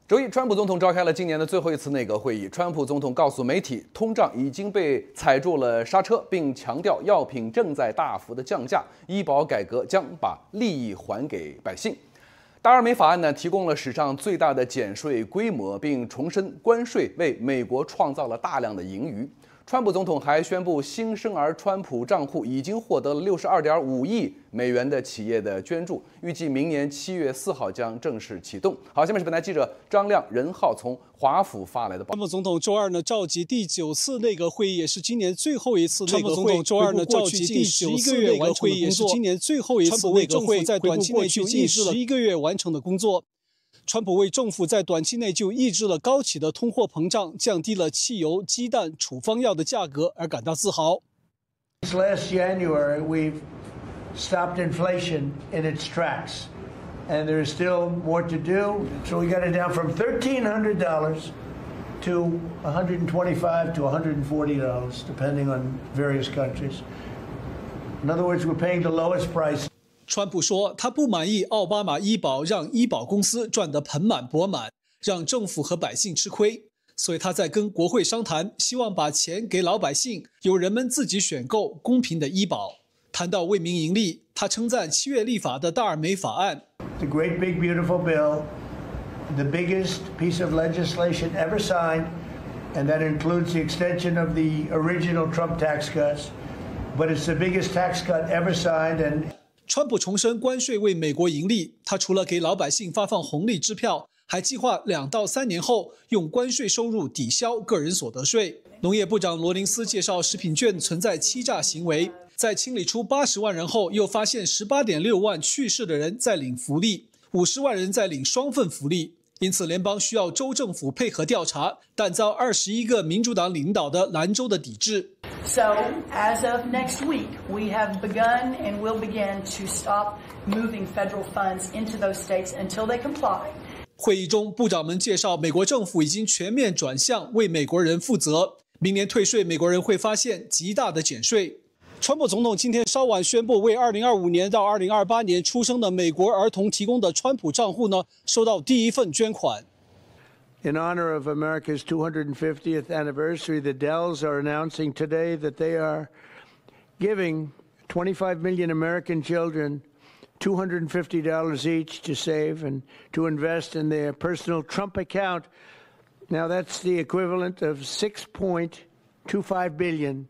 周一，川普总统召开了今年的最后一次内阁会议。川普总统告诉媒体，通胀已经被踩住了刹车，并强调药品正在大幅的降价，医保改革将把利益还给百姓。大而美法案呢，提供了史上最大的减税规模，并重申关税为美国创造了大量的盈余。川普总统还宣布，新生儿川普账户已经获得了62.5亿美元的企业的捐助，预计明年7月4号将正式启动。好，下面是本台记者张亮、任浩从华府发来的报道。川普总统周二呢召集第9次内阁会议，也是今年最后一次内阁会。周二呢召集第11个月完成的工作，也是今年最后一次内阁会，在短期内就抑制了11个月完成的工作。川普为政府在短期内就抑制了高企的通货膨胀，降低了汽油、鸡蛋、处方药的价格而感到自豪。Last January, we've stopped inflation in its tracks, and there is still more to do. So we got it down from $1,300 to $125 to $140, depending on various countries. In other words, we're paying the lowest price. 川普说，他不满意奥巴马医保让医保公司赚得盆满钵满，让政府和百姓吃亏，所以他在跟国会商谈，希望把钱给老百姓，由人们自己选购公平的医保。谈到为民盈利，他称赞7月立法的大而美法案。The great big beautiful bill, the biggest piece of legislation ever signed, and that includes the extension of the original Trump tax cuts, but it's the biggest tax cut ever signed and川普重申关税为美国盈利，他除了给老百姓发放红利支票，还计划2到3年后用关税收入抵消个人所得税。农业部长罗林斯介绍，食品券存在欺诈行为，在清理出80万人后，又发现18.6万去世的人在领福利，50万人在领双份福利。因此，联邦需要州政府配合调查，但遭21个民主党领导的兰州的抵制。So, as of next week, we have begun and will begin to stop moving federal funds into those states until they comply. 会议中，部长们介绍，美国政府已经全面转向为美国人负责。明年退税，美国人会发现极大的减税。川普总统今天稍晚宣布，为2025年到2028年出生的美国儿童提供的川普账户呢，收到第一份捐款。In honor of America's 250th anniversary, the Dells are announcing today that they are giving 25 million American children $250 each to save and to invest in their personal Trump account. Now that's the equivalent of 6.25 billion.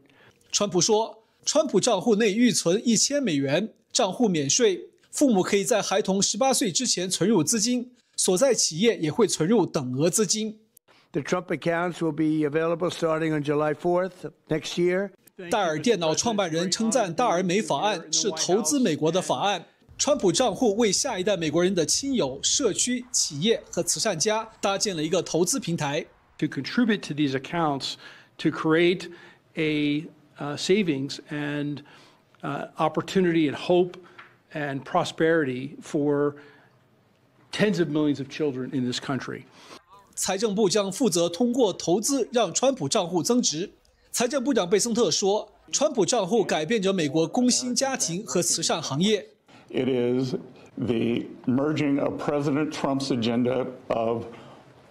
川普说，川普账户内预存1000美元，账户免税，父母可以在孩童18岁之前存入资金。所在企业也会存入等额资金。The Trump accounts will be available starting on July 4th next year. 戴尔电脑创办人称赞大而美法案是投资美国的法案。川普账户为下一代美国人的亲友、社区、企业和慈善家搭建了一个投资平台。To contribute to these accounts to create a savings and opportunity and hope and prosperity for tens of millions of children in this country. 财政部将负责通过投资让川普账户增值。财政部长贝森特说，川普账户改变着美国工薪家庭和慈善行业。It is the merging of President Trump's agenda of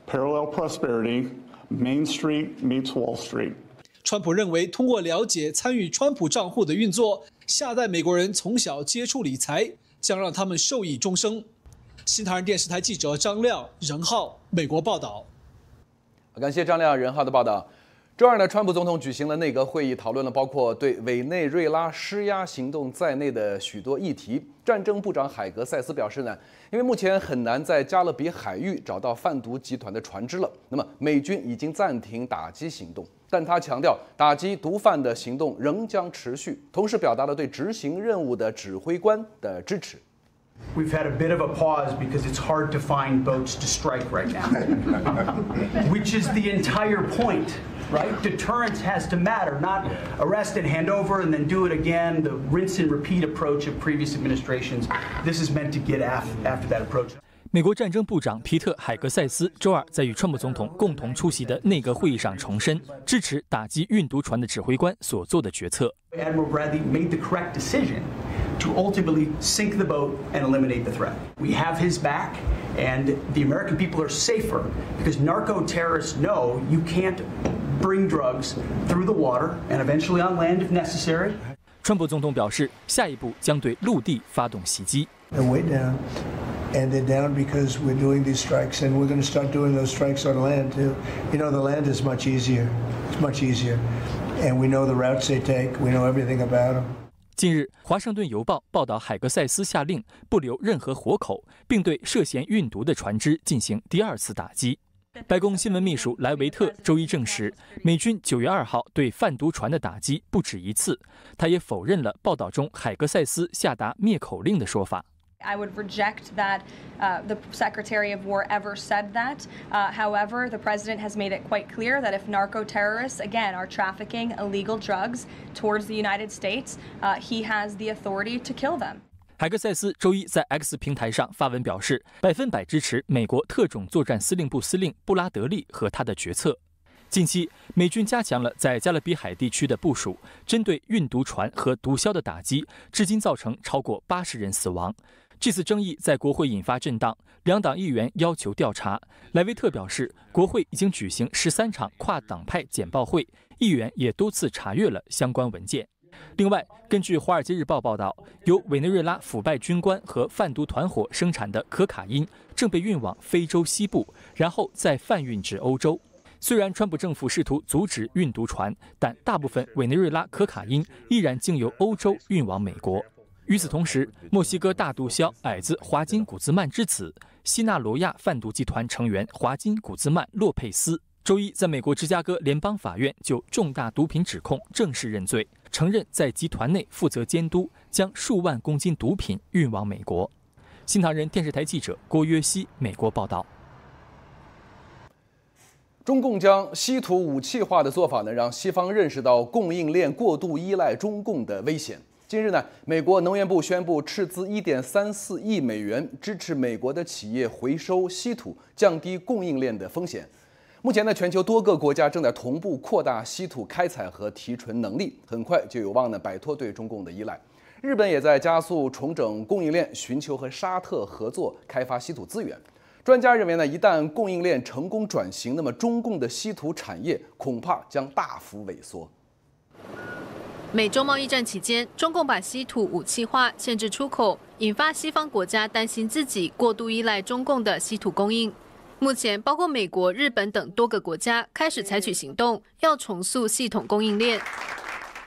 parallel prosperity, Main Street meets Wall Street. 川普认为，通过了解参与川普账户的运作，下代美国人从小接触理财，将让他们受益终生。新唐人电视台记者张亮、任浩，美国报道。感谢张亮、任浩的报道。周二呢，川普总统举行了内阁会议，讨论了包括对委内瑞拉施压行动在内的许多议题。战争部长海格塞斯表示呢，因为目前很难在加勒比海域找到贩毒集团的船只了，那么美军已经暂停打击行动。但他强调，打击毒贩的行动仍将持续，同时表达了对执行任务的指挥官的支持。We've had a bit of a pause because it's hard to find boats to strike right now, which is the entire point, right? Deterrence has to matter, not arrest and hand over and then do it again, the rinse and repeat approach of previous administrations. This is meant to get after that approach. 美国战争部长皮特·海格塞斯周二在与川普总统共同出席的内阁会议上重申，支持打击运毒船的指挥官所做的决策。Admiral Bradley made the correct decision to ultimately sink the boat and eliminate the threat. We have his back, and the American people are safer because narco terrorists know you can't bring drugs through the water and eventually on land if necessary. 川普总统表示，下一步将对陆地发动袭击。 They're way down, and they're down because we're doing these strikes, and we're going to start doing those strikes on land too. You know, the land is much easier. It's much easier, and we know the routes they take. We know everything about them. 近日，《华盛顿邮报》报道，海格塞斯下令不留任何活口，并对涉嫌运毒的船只进行第二次打击。白宫新闻秘书莱维特周一证实，美军9月2号对贩毒船的打击不止一次。他也否认了报道中海格塞斯下达灭口令的说法。 I would reject that the Secretary of War ever said that. However, the president has made it quite clear that if narco terrorists, again, are trafficking illegal drugs towards the United States, he has the authority to kill them. 海格塞斯周一在 X 平台上发文表示，100%支持美国特种作战司令部司令布拉德利和他的决策。近期，美军加强了在加勒比海地区的部署，针对运毒船和毒枭的打击，至今造成超过80人死亡。 这次争议在国会引发震荡，两党议员要求调查。莱维特表示，国会已经举行13场跨党派简报会，议员也多次查阅了相关文件。另外，根据《华尔街日报》报道，由委内瑞拉腐败军官和贩毒团伙生产的可卡因正被运往非洲西部，然后再贩运至欧洲。虽然川普政府试图阻止运毒船，但大部分委内瑞拉可卡因依然经由欧洲运往美国。 与此同时，墨西哥大毒枭矮子华金·古兹曼之子、西纳罗亚贩毒集团成员华金·古兹曼·洛佩斯，周一在美国芝加哥联邦法院就重大毒品指控正式认罪，承认在集团内负责监督将数万公斤毒品运往美国。新唐人电视台记者郭约西，美国报道。 中共将稀土武器化的做法呢，让西方认识到供应链过度依赖中共的危险。 近日呢，美国能源部宣布斥资1.34亿美元支持美国的企业回收稀土，降低供应链的风险。目前呢，全球多个国家正在同步扩大稀土开采和提纯能力，很快就有望呢摆脱对中共的依赖。日本也在加速重整供应链，寻求和沙特合作开发稀土资源。专家认为呢，一旦供应链成功转型，那么中共的稀土产业恐怕将大幅萎缩。 美中贸易战期间，中共把稀土武器化，限制出口，引发西方国家担心自己过度依赖中共的稀土供应。目前，包括美国、日本等多个国家开始采取行动，要重塑系统供应链。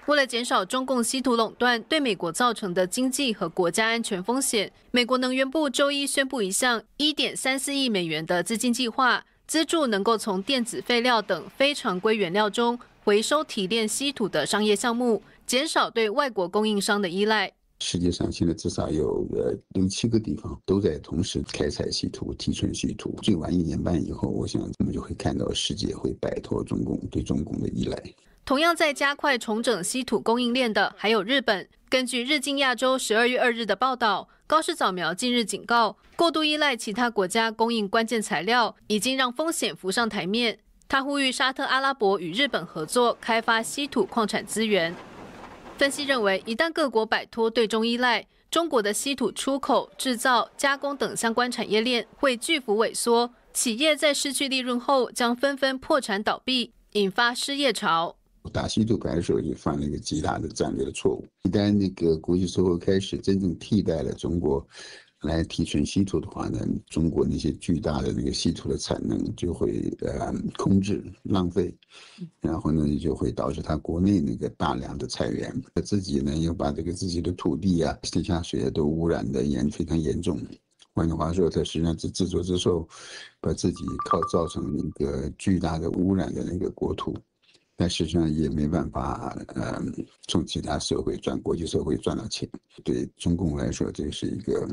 为了减少中共稀土垄断对美国造成的经济和国家安全风险，美国能源部周一宣布一项1.34亿美元的资金计划，资助能够从电子废料等非常规原料中回收提炼稀土的商业项目。 减少对外国供应商的依赖。世界上现在至少有6、7个地方都在同时开采稀土、提纯稀土。最晚1年半以后，我想我们就会看到世界会摆脱对中共的依赖。同样在加快重整稀土供应链的还有日本。根据日经亚洲12月2日的报道，高市早苗近日警告，过度依赖其他国家供应关键材料，已经让风险浮上台面。他呼吁沙特阿拉伯与日本合作开发稀土矿产资源。 分析认为，一旦各国摆脱对中依赖，中国的稀土出口、制造、加工等相关产业链会巨幅萎缩，企业在失去利润后将纷纷破产倒闭，引发失业潮。打稀土牌的时候，就犯了一个极大的战略的错误。一旦那个国际社会开始真正替代了中国来提纯稀土的话呢，中国那些巨大的那个稀土的产能就会空置浪费，然后呢就会导致它国内那个大量的裁员，自己呢又把这个自己的土地啊、地下水啊都污染的非常严重。换句话说，它实际上是自作自受，把自己造成一个巨大的污染的那个国土。 但实际上也没办法，从其他社会国际社会赚到钱。对中共来说，这是一个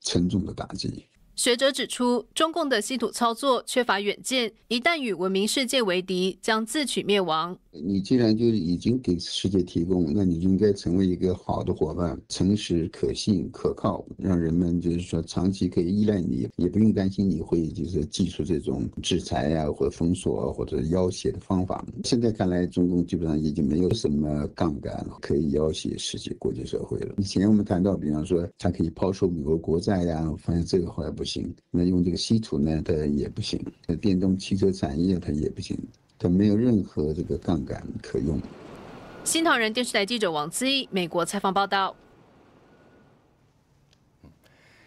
沉重的打击。学者指出，中共的稀土操作缺乏远见，一旦与文明世界为敌，将自取灭亡。你既然就已经给世界提供，那你应该成为一个好的伙伴，诚实、可信、可靠，让人们就是说长期可以依赖你，也不用担心你会就是祭出这种制裁呀、或者封锁或者要挟的方法。现在看来，中共基本上已经没有什么杠杆可以要挟世界国际社会了。以前我们谈到，比方说它可以抛售美国国债呀，发现这个后来不行。那用这个稀土呢，它也不行。电动汽车产业它也不行。它没有任何这个杠杆可用。新唐人电视台记者王资义美国采访报道。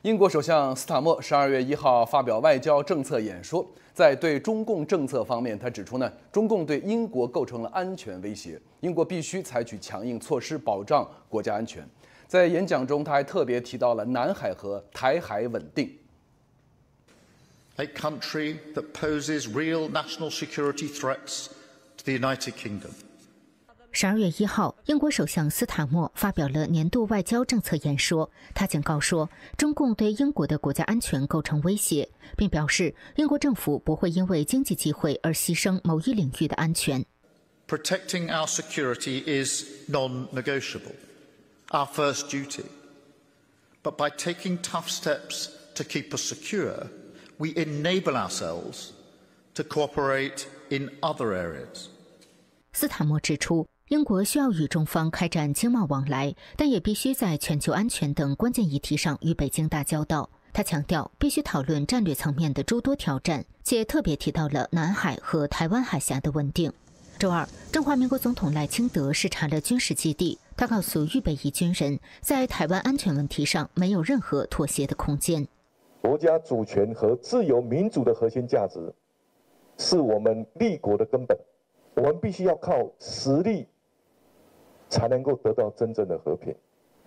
英国首相斯塔默12月1号发表外交政策演说，在对中共政策方面，他指出中共对英国构成了安全威胁，英国必须采取强硬措施保障国家安全。在演讲中，他还特别提到了南海和台海稳定。A country that poses real national security threats to the United Kingdom. 12月1号，英国首相斯塔默发表了年度外交政策演说。他警告说，中共对英国的国家安全构成威胁，并表示英国政府不会因为经济机会而牺牲某一领域的安全。Protecting our security is non-negotiable, our first duty. But by taking tough steps to keep us secure, we enable ourselves to cooperate in other areas. 斯塔默指出，英国需要与中方开展经贸往来，但也必须在全球安全等关键议题上与北京打交道。他强调，必须讨论战略层面的诸多挑战，且特别提到了南海和台湾海峡的稳定。周二，中华民国总统赖清德视察了军事基地，他告诉预备役军人，在台湾安全问题上没有任何妥协的空间。国家主权和自由民主的核心价值，是我们立国的根本。我们必须要靠实力，才能够得到真正的和平。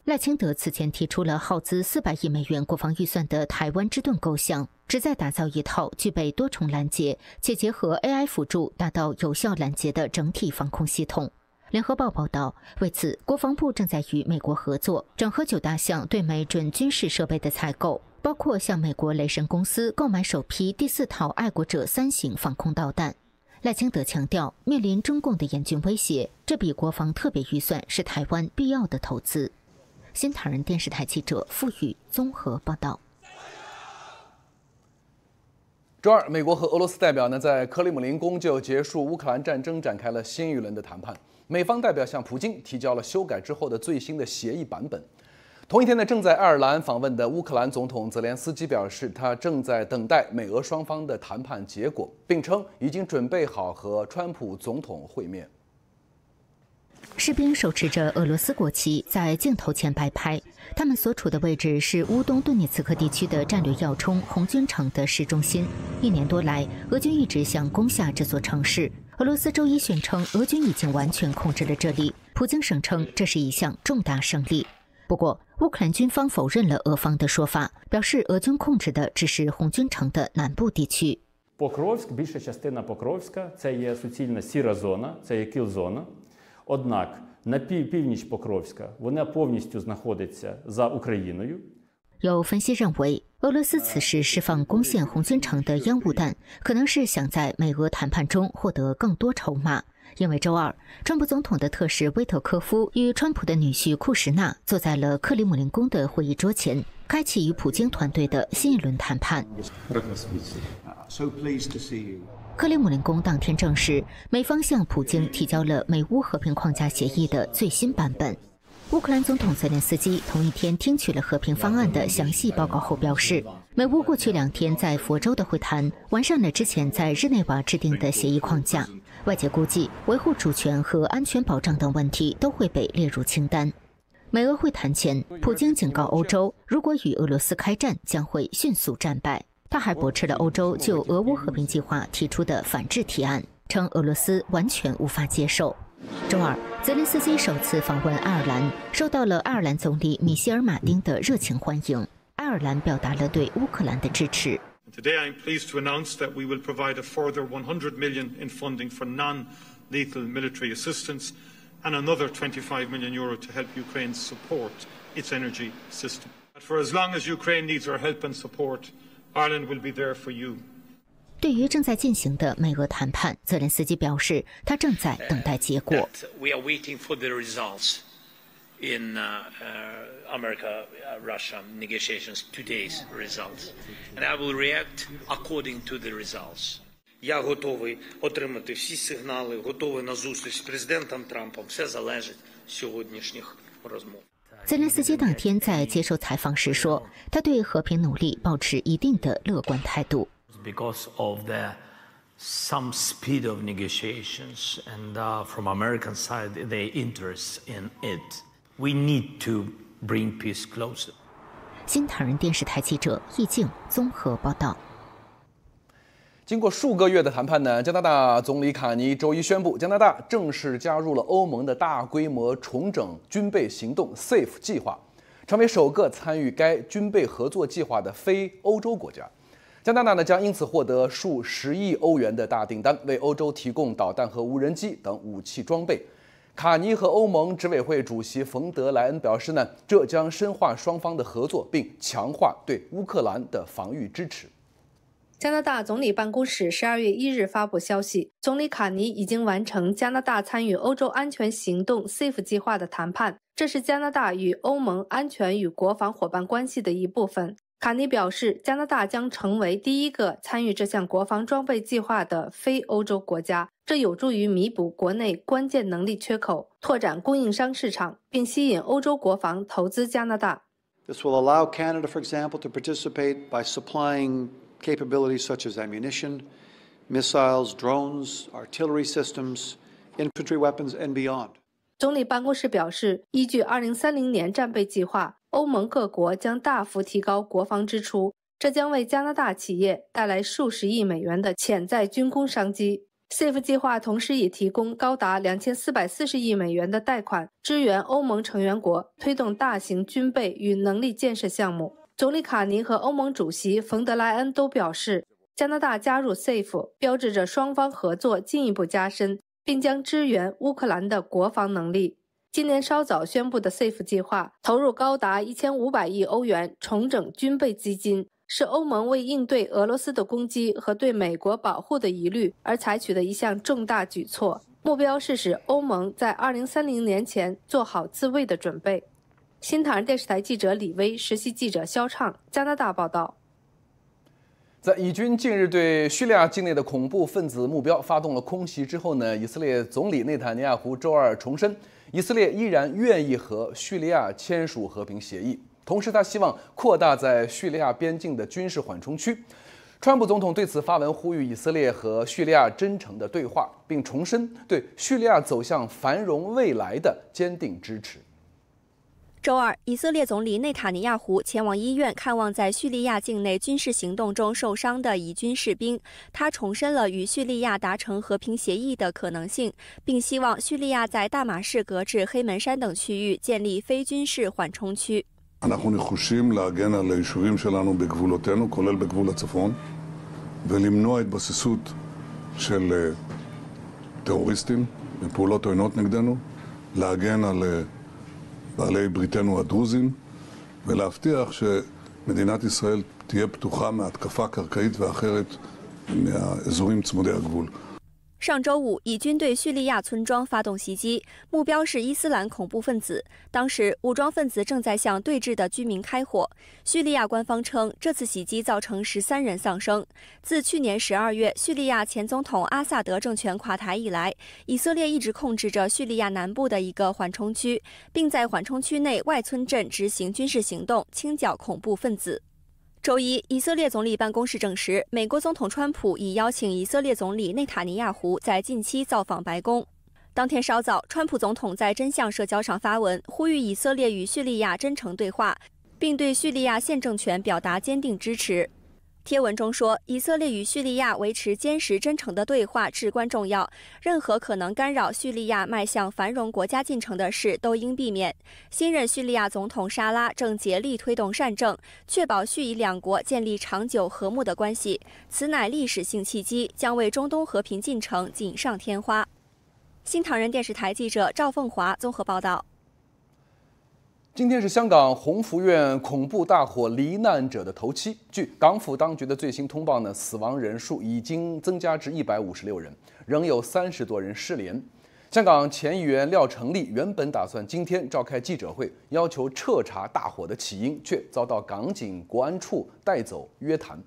赖清德此前提出了耗资400亿美元国防预算的台湾之盾构想，旨在打造一套具备多重拦截且结合 AI 辅助达到有效拦截的整体防空系统。联合报报道，为此，国防部正在与美国合作，整合9大项对美准军事设备的采购，包括向美国雷神公司购买首批第4套爱国者3型防空导弹。赖清德强调，面临中共的严峻威胁，这笔国防特别预算是台湾必要的投资。新唐人电视台记者付宇综合报道。周二，美国和俄罗斯代表在克里姆林宫就结束乌克兰战争展开了新一轮的谈判。美方代表向普京提交了修改之后的最新的协议版本。同一天正在爱尔兰访问的乌克兰总统泽连斯基表示，他正在等待美俄双方的谈判结果，并称已经准备好和川普总统会面。士兵手持着俄罗斯国旗在镜头前摆拍，他们所处的位置是乌东顿涅茨克地区的战略要冲红军城的市中心。1年多来，俄军一直想攻下这座城市。俄罗斯周一宣称，俄军已经完全控制了这里。普京声称这是一项重大胜利。不过，乌克兰军方否认了俄方的说法，表示俄军控制的只是红军城的南部地区。Покровськ, більша частина Покровська, це є суцільна сіра зона, це є кіл-зона. Однак на північ Покровська вона повністю знаходиться за Україною. 有分析认为，俄罗斯此时释放攻陷红军城的烟雾弹，可能是想在美俄谈判中获得更多筹码。因为周二，川普总统的特使威特科夫与川普的女婿库什纳坐在了克里姆林宫的会议桌前，开启与普京团队的新一轮谈判。克里姆林宫当天证实，美方向普京提交了美乌和平框架协议的最新版本。乌克兰总统泽连斯基同一天听取了和平方案的详细报告后表示，美乌过去2天在佛州的会谈完善了之前在日内瓦制定的协议框架。外界估计，维护主权和安全保障等问题都会被列入清单。美俄会谈前，普京警告欧洲，如果与俄罗斯开战，将会迅速战败。他还驳斥了欧洲就俄乌和平计划提出的反制提案，称俄罗斯完全无法接受。周二，泽连斯基首次访问爱尔兰，受到了爱尔兰总理米歇尔·马丁的热情欢迎。爱尔兰表达了对乌克兰的支持。Today, I'm pleased to announce that we will provide a further 100 million in funding for non-lethal military assistance and another 25 million euro to help Ukraine support its energy system. For as long as Ukraine needs our help and support, Ireland will be there for you. 对于正在进行的美俄谈判，泽连斯基表示，他正在等待结果。We are waiting for the results in America-Russia negotiations, today's results, and I will react according to the results. Я готовий отримати всі сигнали, готовий на зустріч з президентом Трампом. Все залежить від сьогоднішніх розмов.泽连斯基当天在接受采访时说，他对和平努力保持一定的乐观态度。Because of some speed of negotiations and from American side, their interest in it, we need to bring peace closer. 新唐人电视台记者易静综合报道。经过数个月的谈判呢，加拿大总理卡尼周一宣布，加拿大正式加入了欧盟的大规模重整军备行动 SAFE 计划，成为首个参与该军备合作计划的非欧洲国家。加拿大呢将因此获得数10亿欧元的大订单，为欧洲提供导弹和无人机等武器装备。卡尼和欧盟执委会主席冯德莱恩表示呢，这将深化双方的合作，并强化对乌克兰的防御支持。加拿大总理办公室12月1日发布消息，总理卡尼已经完成加拿大参与欧洲安全行动 SAFE 计划的谈判，这是加拿大与欧盟安全与国防伙伴关系的一部分。卡尼表示，加拿大将成为第一个参与这项国防装备计划的非欧洲国家，这有助于弥补国内关键能力缺口，拓展供应商市场，并吸引欧洲国防投资加拿大。This will allow Canada, for example, to participate by supplying capabilities such as ammunition, missiles, drones, artillery systems, infantry weapons, and beyond. 总理办公室表示，依据2030年战备计划，欧盟各国将大幅提高国防支出，这将为加拿大企业带来数十亿美元的潜在军工商机。SAFE 计划同时也提供高达2440亿美元的贷款，支援欧盟成员国推动大型军备与能力建设项目。总理卡尼和欧盟主席冯德莱恩都表示，加拿大加入 SAFE 标志着双方合作进一步加深，并将支援乌克兰的国防能力。今年稍早宣布的 SAFE 计划投入高达1500亿欧元重整军备基金，是欧盟为应对俄罗斯的攻击和对美国保护的疑虑而采取的一项重大举措，目标是使欧盟在2030年前做好自卫的准备。新唐人电视台记者李威，实习记者肖畅，加拿大报道。在以军近日对叙利亚境内的恐怖分子目标发动了空袭之后呢，以色列总理内塔尼亚胡周二重申，以色列依然愿意和叙利亚签署和平协议，同时他希望扩大在叙利亚边境的军事缓冲区。川普总统对此发文呼吁以色列和叙利亚真诚的对话，并重申对叙利亚走向繁荣未来的坚定支持。周二，以色列总理内塔尼亚胡前往医院看望在叙利亚境内军事行动中受伤的以军士兵。他重申了与叙利亚达成和平协议的可能性，并希望叙利亚在大马士革至黑门山等区域建立非军事缓冲区。אנחנו נחושים להגן על היישובים שלנו בגבולותינו, כולל בגבול הצפון, ולמנוע התבססות של טרוריסטים ופעולות עוינות נגדנו, להגן על בעלי בריתנו הדרוזים, ולהבטיח שמדינת ישראל תהיה פתוחה מהתקפה קרקעית ואחרת מהאזורים צמודי הגבול. 上周五，以军对叙利亚村庄发动袭击，目标是伊斯兰恐怖分子。当时，武装分子正在向对峙的居民开火。叙利亚官方称，这次袭击造成13人丧生。自去年12月叙利亚前总统阿萨德政权垮台以来，以色列一直控制着叙利亚南部的一个缓冲区，并在缓冲区内外村镇执行军事行动，清剿恐怖分子。周一，以色列总理办公室证实，美国总统川普已邀请以色列总理内塔尼亚胡在近期造访白宫。当天稍早，川普总统在真相社交上发文，呼吁以色列与叙利亚真诚对话，并对叙利亚现政权表达坚定支持。贴文中说，以色列与叙利亚维持坚实真诚的对话至关重要，任何可能干扰叙利亚迈向繁荣国家进程的事都应避免。新任叙利亚总统沙拉正竭力推动善政，确保叙以两国建立长久和睦的关系，此乃历史性契机，将为中东和平进程锦上添花。新唐人电视台记者赵凤华综合报道。今天是香港鸿福苑恐怖大火罹难者的头七。据港府当局的最新通报呢，死亡人数已经增加至156人，仍有30多人失联。香港前议员廖成利原本打算今天召开记者会，要求彻查大火的起因，却遭到港警国安处带走约谈。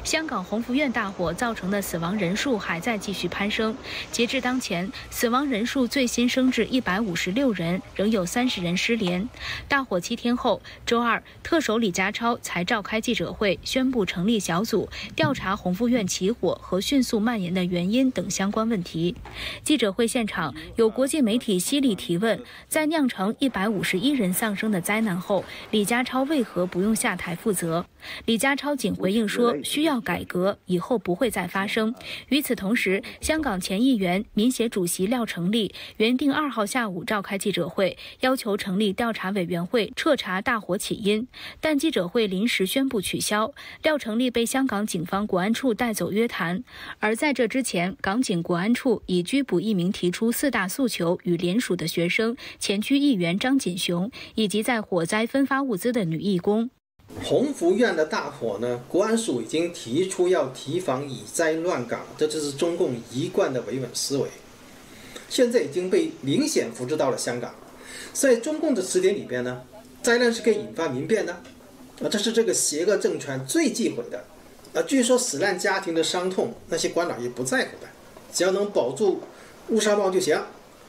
香港鸿福苑大火造成的死亡人数还在继续攀升，截至当前，死亡人数最新升至156人，仍有30人失联。大火7天后，周二，特首李家超才召开记者会，宣布成立小组，调查鸿福苑起火和迅速蔓延的原因等相关问题。记者会现场，有国际媒体犀利提问，在酿成151人丧生的灾难后，李家超为何不用下台负责？李家超仅回应说，需要改革，以后不会再发生。与此同时，香港前议员、民协主席廖成利原定2号下午召开记者会，要求成立调查委员会彻查大火起因，但记者会临时宣布取消。廖成利被香港警方国安处带走约谈。而在这之前，港警国安处已拘捕一名提出4大诉求与联署的学生、前区议员张锦雄，以及在火灾分发物资的女义工。鸿福苑的大火呢，国安署已经提出要提防以灾乱港，这就是中共一贯的维稳思维，现在已经被明显复制到了香港。在中共的词典里边呢，灾难是可以引发民变的，这是这个邪恶政权最忌讳的。据说死难家庭的伤痛，那些官僚也不在乎的，只要能保住乌纱帽就行。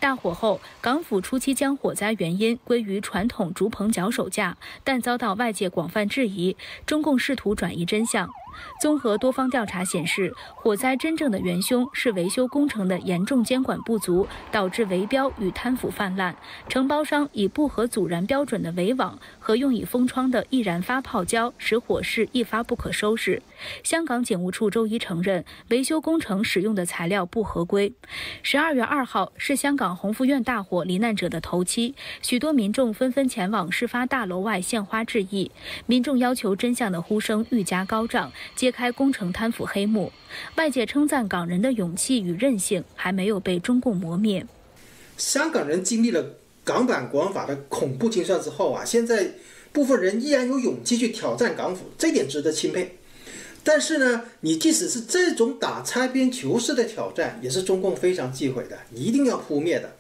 大火后，港府初期将火灾原因归于传统竹棚脚手架，但遭到外界广泛质疑。中共试图转移真相。综合多方调查显示，火灾真正的元凶是维修工程的严重监管不足，导致围标与贪腐泛滥。承包商以不合阻燃标准的围网和用以封窗的易燃发泡胶，使火势一发不可收拾。香港警务处周一承认，维修工程使用的材料不合规。12月2号是香港鸿福苑大火罹难者的头七，许多民众纷纷前往事发大楼外献花致意。民众要求真相的呼声愈加高涨，揭开工程贪腐黑幕。外界称赞港人的勇气与韧性还没有被中共磨灭。香港人经历了港版国安法的恐怖清算之后现在部分人依然有勇气去挑战港府，这点值得钦佩。但是呢，你即使是这种打擦边球式的挑战，也是中共非常忌讳的，你一定要扑灭的。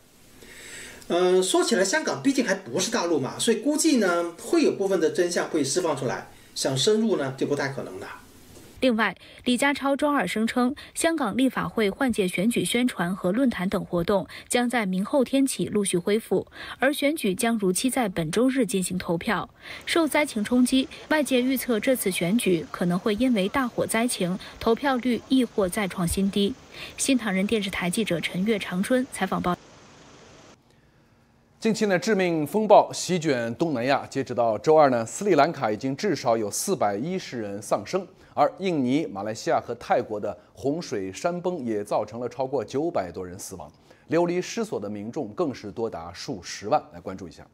说起来，香港毕竟还不是大陆嘛，所以估计呢会有部分的真相会释放出来，想深入呢就不太可能了。另外，李家超周二声称，香港立法会换届选举宣传和论坛等活动将在明后天起陆续恢复，而选举将如期在本周日进行投票。受灾情冲击，外界预测这次选举可能会因为大火灾情，投票率亦或再创新低。新唐人电视台记者陈月、长春采访报道。近期呢，致命风暴席卷东南亚。截止到周二呢，斯里兰卡已经至少有410人丧生，而印尼、马来西亚和泰国的洪水山崩也造成了超过900多人死亡，流离失所的民众更是多达数十万。来关注一下。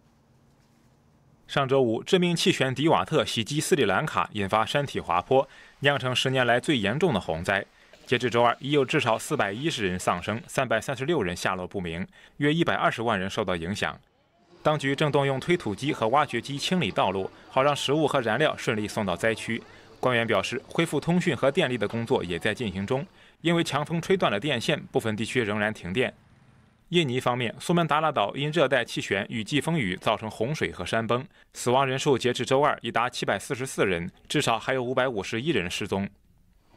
上周五，致命气旋迪瓦特袭击斯里兰卡，引发山体滑坡，酿成10年来最严重的洪灾。截至周二，已有至少410人丧生，336人下落不明，约120万人受到影响。当局正动用推土机和挖掘机清理道路，好让食物和燃料顺利送到灾区。官员表示，恢复通讯和电力的工作也在进行中，因为强风吹断了电线，部分地区仍然停电。印尼方面，苏门答腊岛因热带气旋与季风雨造成洪水和山崩，死亡人数截至周二已达744人，至少还有551人失踪。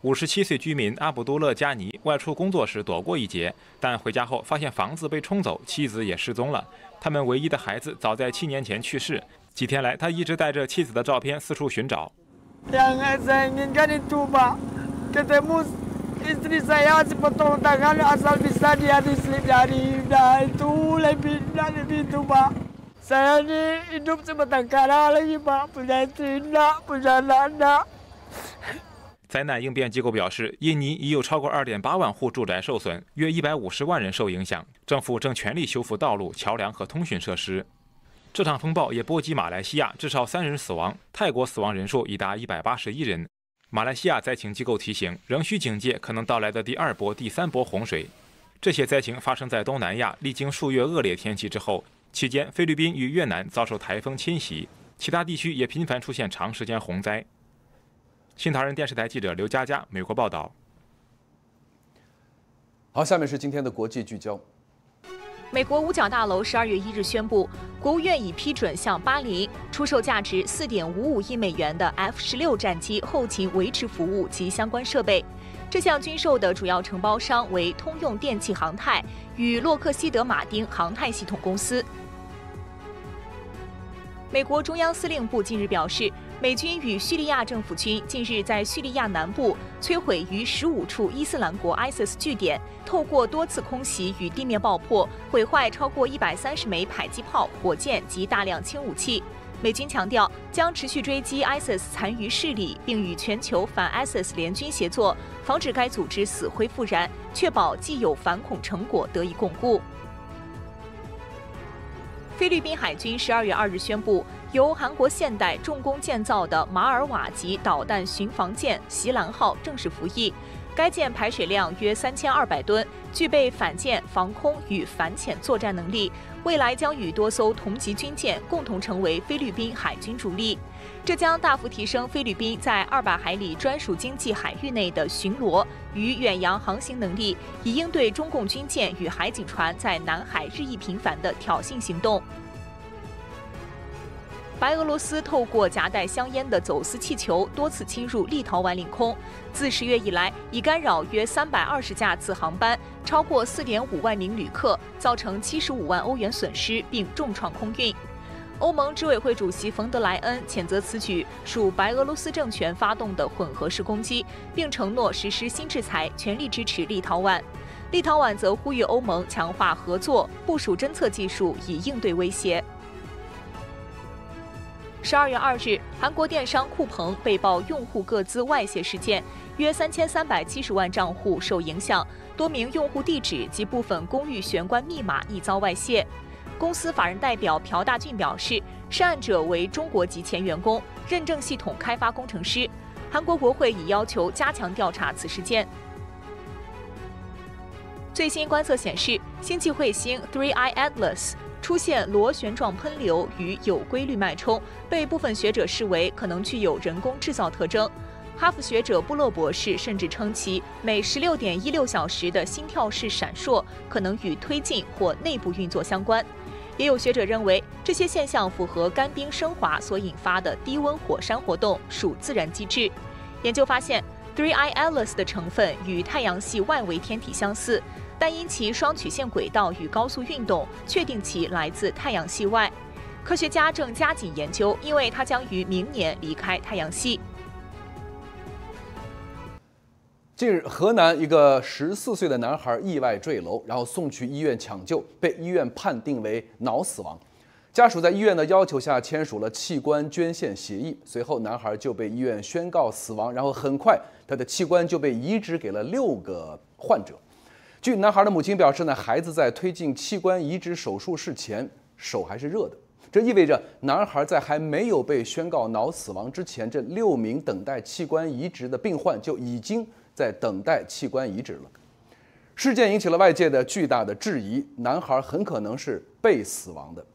57岁居民阿卜杜勒加尼外出工作时躲过一劫，但回家后发现房子被冲走，妻子也失踪了。他们唯一的孩子早在7年前去世，几天来他一直带着妻子的照片四处寻找。Yang saya inginkan itu, Pak. Ketemu istri saya sepotong tangan asal bisa dia diselip dari itu lebih dari itu, Pak. Saya ini hidup sebatang kara lagi, Pak. Punya istri enggak, punya anak enggak. 灾难应变机构表示，印尼已有超过2.8万户住宅受损，约150万人受影响。政府正全力修复道路、桥梁和通讯设施。这场风暴也波及马来西亚，至少3人死亡，泰国死亡人数已达181人。马来西亚灾情机构提醒，仍需警戒可能到来的第2波、第3波洪水。这些灾情发生在东南亚，历经数月恶劣天气之后，期间，菲律宾与越南遭受台风侵袭，其他地区也频繁出现长时间洪灾。新唐人电视台记者刘佳佳，美国报道。好，下面是今天的国际聚焦。美国五角大楼12月1日宣布，国务院已批准向巴林出售价值4.55亿美元的 F-16战机后勤维持服务及相关设备。这项军售的主要承包商为通用电气航太与洛克希德马丁航太系统公司。美国中央司令部近日表示，美军与叙利亚政府军近日在叙利亚南部摧毁逾15处伊斯兰国 ISIS 据点，透过多次空袭与地面爆破，毁坏超过130枚迫击炮、火箭及大量轻武器。美军强调将持续追击 ISIS 残余势力，并与全球反 ISIS 联军协作，防止该组织死灰复燃，确保既有反恐成果得以巩固。菲律宾海军12月2日宣布，由韩国现代重工建造的马尔瓦级导弹巡防舰席兰号正式服役。该舰排水量约3200吨，具备反舰、防空与反潜作战能力，未来将与多艘同级军舰共同成为菲律宾海军主力。这将大幅提升菲律宾在200海里专属经济海域内的巡逻与远洋航行能力，以应对中共军舰与海警船在南海日益频繁的挑衅行动。白俄罗斯透过夹带香烟的走私气球多次侵入立陶宛领空，自10月以来已干扰约320架次航班，超过4.5万名旅客，造成75万欧元损失，并重创空运。欧盟执委会主席冯德莱恩谴责此举属白俄罗斯政权发动的混合式攻击，并承诺实施新制裁，全力支持立陶宛。立陶宛则呼吁欧盟强化合作，部署侦测技术以应对威胁。12月2日，韩国电商酷澎被曝用户个资外泄事件，约3370万账户受影响，多名用户地址及部分公寓玄关密码亦遭外泄。公司法人代表朴大俊表示，涉案者为中国籍前员工、认证系统开发工程师。韩国国会已要求加强调查此事件。最新观测显示，星际彗星 3I Atlas 出现螺旋状喷流与有规律脉冲，被部分学者视为可能具有人工制造特征。哈佛学者布洛博士甚至称其每16.16小时的心跳式闪烁可能与推进或内部运作相关。也有学者认为，这些现象符合干冰升华所引发的低温火山活动，属自然机制。研究发现 3I Atlas 的成分与太阳系外围天体相似，但因其双曲线轨道与高速运动，确定其来自太阳系外。科学家正加紧研究，因为它将于明年离开太阳系。近日，河南一个14岁的男孩意外坠楼，然后送去医院抢救，被医院判定为脑死亡。家属在医院的要求下签署了器官捐献协议，随后男孩就被医院宣告死亡，然后很快他的器官就被移植给了6个患者。据男孩的母亲表示呢，孩子在推进器官移植手术室前手还是热的，这意味着男孩在还没有被宣告脑死亡之前，这6名等待器官移植的病患就已经在等待器官移植了。事件引起了外界的巨大的质疑，男孩很可能是被死亡的。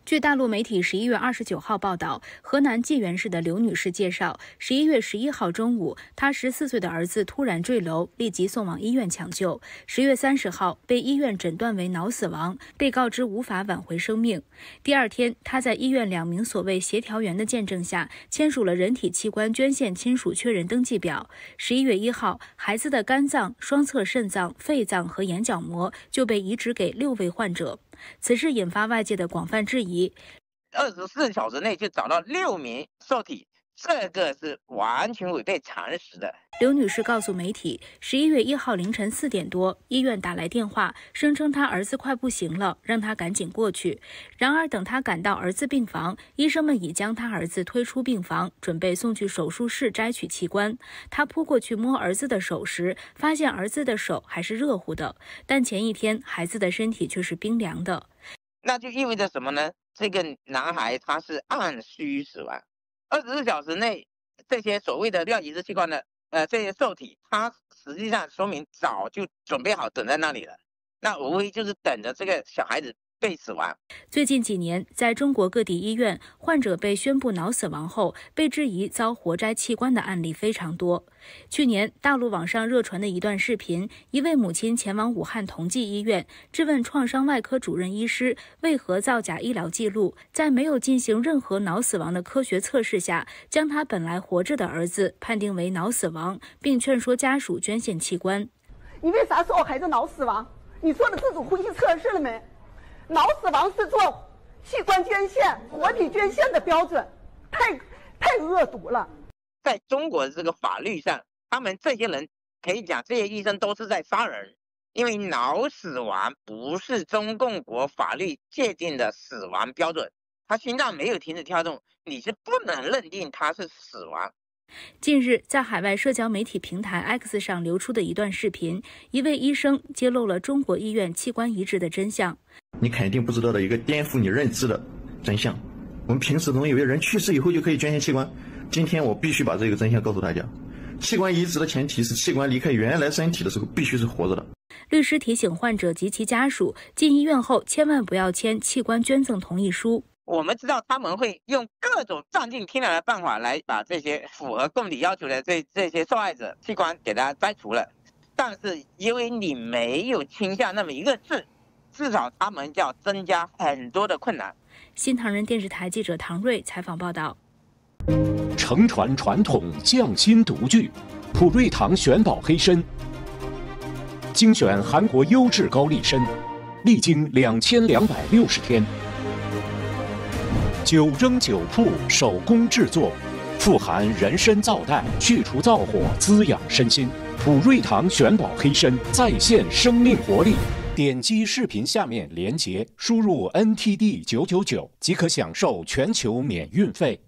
据大陆媒体11月29号报道，河南济源市的刘女士介绍，11月11号中午，她14岁的儿子突然坠楼，立即送往医院抢救。10月30号被医院诊断为脑死亡，被告知无法挽回生命。第二天，她在医院2名所谓协调员的见证下，签署了人体器官捐献亲属确认登记表。11月1号，孩子的肝脏、双侧肾脏、肺脏和眼角膜就被移植给6位患者。此事引发外界的广泛质疑。24小时内就找到6名受体，这个是完全违背常识的。刘女士告诉媒体，11月1号凌晨4点多，医院打来电话，声称她儿子快不行了，让她赶紧过去。然而，等她赶到儿子病房，医生们已将她儿子推出病房，准备送去手术室摘取器官。她扑过去摸儿子的手时，发现儿子的手还是热乎的，但前一天孩子的身体却是冰凉的。那就意味着什么呢？这个男孩他是按需死亡，24小时内这些所谓的要移植器官的这些受体，它实际上说明早就准备好等在那里了。那无非就是等着这个小孩子被死亡。最近几年，在中国各地医院，患者被宣布脑死亡后，被质疑遭活摘器官的案例非常多。去年，大陆网上热传的一段视频，一位母亲前往武汉同济医院，质问创伤外科主任医师为何造假医疗记录，在没有进行任何脑死亡的科学测试下，将他本来活着的儿子判定为脑死亡，并劝说家属捐献器官。你为啥说我孩子脑死亡？你做了自主呼吸测试了没？脑死亡是做器官捐献、活体捐献的标准，太恶毒了。在中国的这个法律上，他们这些人可以讲，这些医生都是在杀人，因为脑死亡不是中共国法律界定的死亡标准，他心脏没有停止跳动，你是不能认定他是死亡。近日，在海外社交媒体平台 X 上流出的一段视频，一位医生揭露了中国医院器官移植的真相。你肯定不知道的一个颠覆你认知的真相。我们平时总以为人去世以后就可以捐献器官，今天我必须把这个真相告诉大家。器官移植的前提是器官离开原来身体的时候必须是活着的。律师提醒患者及其家属，进医院后千万不要签器官捐赠同意书。我们知道他们会用各种丧尽天良的办法来把这些符合供体要求的这些受害者器官给他摘除了，但是因为你没有签下那么一个字，至少他们就要增加很多的困难。新唐人电视台记者唐瑞采访报道。承传传统，匠心独具，普瑞堂玄宝黑参，精选韩国优质高丽参，历经2260天。9蒸9曝手工制作，富含人参皂苷，去除燥火，滋养身心。普瑞堂玄宝黑参再现生命活力。点击视频下面连结，输入 NTD999即可享受全球免运费。